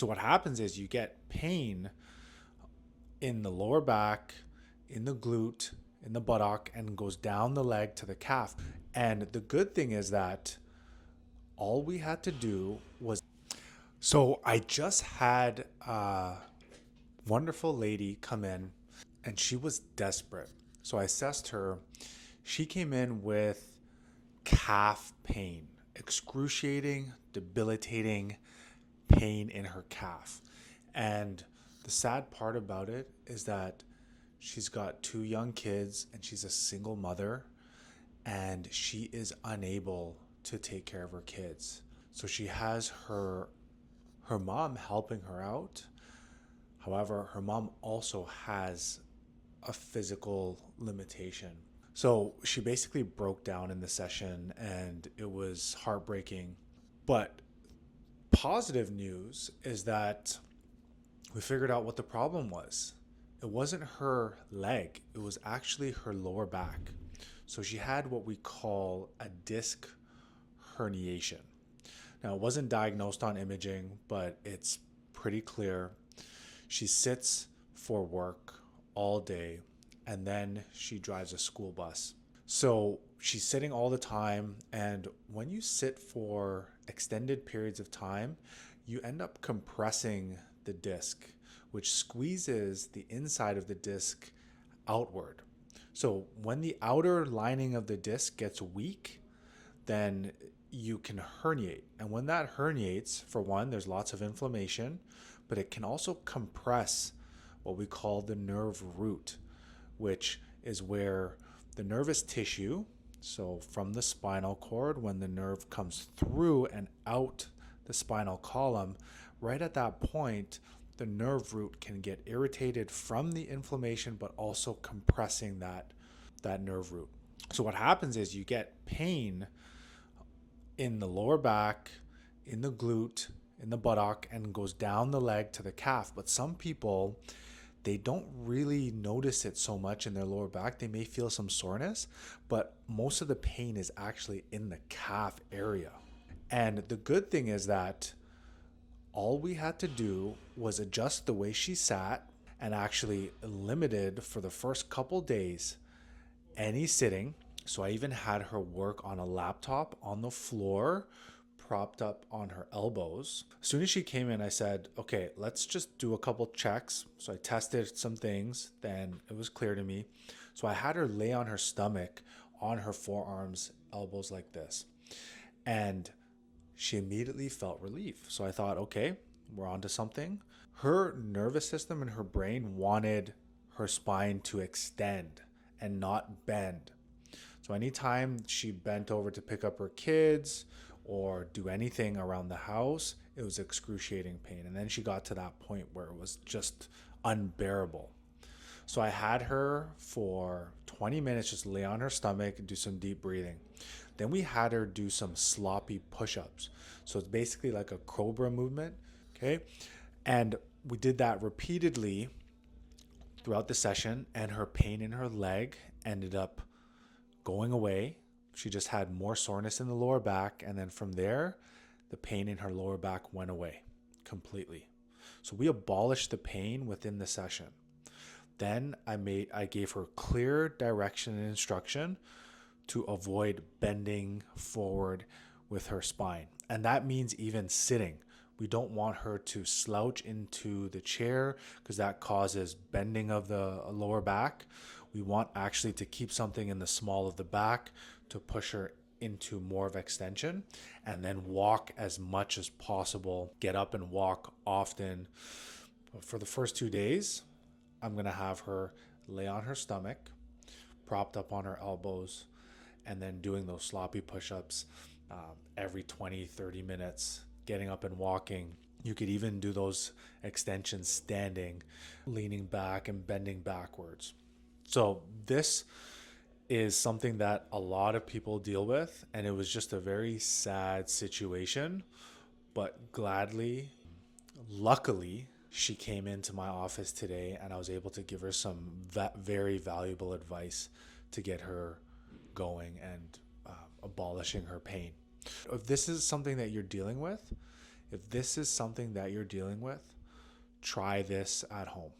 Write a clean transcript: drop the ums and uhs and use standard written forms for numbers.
So what happens is you get pain in the lower back, in the glute, in the buttock, and goes down the leg to the calf. And the good thing is that all we had to do was, so I just had a wonderful lady come in and she was desperate. So I assessed her. She came in with calf pain, excruciating, debilitating pain in her calf. And the sad part about it is that she's got two young kids and she's a single mother and she is unable to take care of her kids. So she has her mom helping her out. However, her mom also has a physical limitation. So she basically broke down in the session and it was heartbreaking. But positive news is that we figured out what the problem was. It wasn't her leg, it was actually her lower back. So she had what we call a disc herniation. Now, it wasn't diagnosed on imaging, but it's pretty clear. She sits for work all day and then she drives a school bus. So she's sitting all the time. And when you sit for extended periods of time, you end up compressing the disc, which squeezes the inside of the disc outward. So when the outer lining of the disc gets weak, then you can herniate. And when that herniates, for one, there's lots of inflammation, but it can also compress what we call the nerve root, which is where the nervous tissue, so from the spinal cord, when the nerve comes through and out the spinal column, right at that point, the nerve root can get irritated from the inflammation, but also compressing that nerve root. So what happens is you get pain in the lower back, in the glute, in the buttock, and goes down the leg to the calf. But some people, they don't really notice it so much in their lower back. They may feel some soreness, but most of the pain is actually in the calf area. And the good thing is that all we had to do was adjust the way she sat and actually limited for the first couple days any sitting. So I even had her work on a laptop on the floor, propped up on her elbows. As soon as she came in, I said, okay, let's just do a couple checks. So I tested some things, then it was clear to me. So I had her lay on her stomach, on her forearms, elbows like this. And she immediately felt relief. So I thought, okay, we're onto something. Her nervous system and her brain wanted her spine to extend and not bend. So anytime she bent over to pick up her kids or do anything around the house, it was excruciating pain. And then she got to that point where it was just unbearable. So I had her for 20 minutes just lay on her stomach and do some deep breathing. Then we had her do some sloppy push-ups. So it's basically like a cobra movement, okay? And we did that repeatedly throughout the session, and her pain in her leg ended up going away. She just had more soreness in the lower back, and then from there, the pain in her lower back went away completely. So we abolished the pain within the session. Then I gave her clear direction and instruction to avoid bending forward with her spine. And that means even sitting. We don't want her to slouch into the chair because that causes bending of the lower back. We want actually to keep something in the small of the back to push her into more of extension, and then walk as much as possible. Get up and walk often. But for the first 2 days, I'm going to have her lay on her stomach, propped up on her elbows, and then doing those sloppy push-ups every 20, 30 minutes, getting up and walking. You could even do those extensions standing, leaning back and bending backwards. So this is something that a lot of people deal with, and it was just a very sad situation, but luckily, she came into my office today and I was able to give her some very valuable advice to get her going and abolishing her pain. If this is something that you're dealing with, If this is something that you're dealing with, try this at home.